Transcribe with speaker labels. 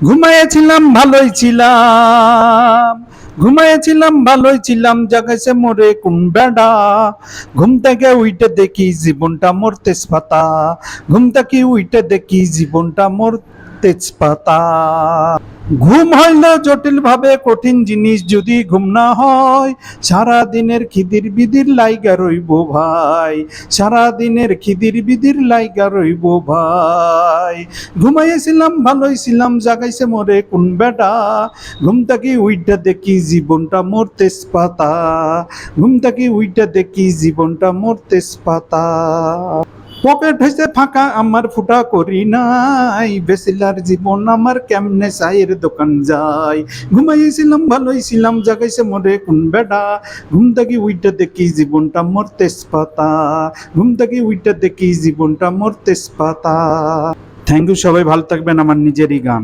Speaker 1: ঘুমাইয়াছিলাম ভালোই ছিলাম, ঘুমাইয়াছিলাম ভালোই ছিলাম, জাগাইছে মোরে কোন বেড়া। ঘুম থেকে উইটে দেখি জীবনটা মোর তেজপাতা, ঘুম থেকে উইটে দেখি জীবনটা মোর তেজপাতা। ঘুম হইল জটিল ভাবে কঠিন জিনিস, যদি ঘুম না হয় সারা দিনের খিদির বিদির লাইগা রইব ভাই, সারা দিনের খিদির বিদির লাইগা রইব ভাই। ঘুমাইয়েছিলাম ভালোই ছিলাম, জাগাইছে মোরে কোন বেটা। ঘুম থেকে উইটা দেখি জীবনটা মোর তেজপাতা, ঘুম থেকে উইটা দেখি জীবনটা মোর তেজপাতা। পকেট হইছে ফাঁকা আমার ফুটা করি নাই, বেসিলার জীবন আমার কেমনে চায়ের দোকান যায়। ঘুমাইছিলাম ভালোই ছিলাম, জাগাইছে মোরে কোন বেটা। ঘুম থেকে উইটা দেখি জীবনটা মোর তেজপাতা, ঘুম থেকে উইটা দেখি জীবনটা মোর তেজপাতা। থ্যাংক ইউ, সবাই ভালো থাকবেন। আমার নিজেরই গান।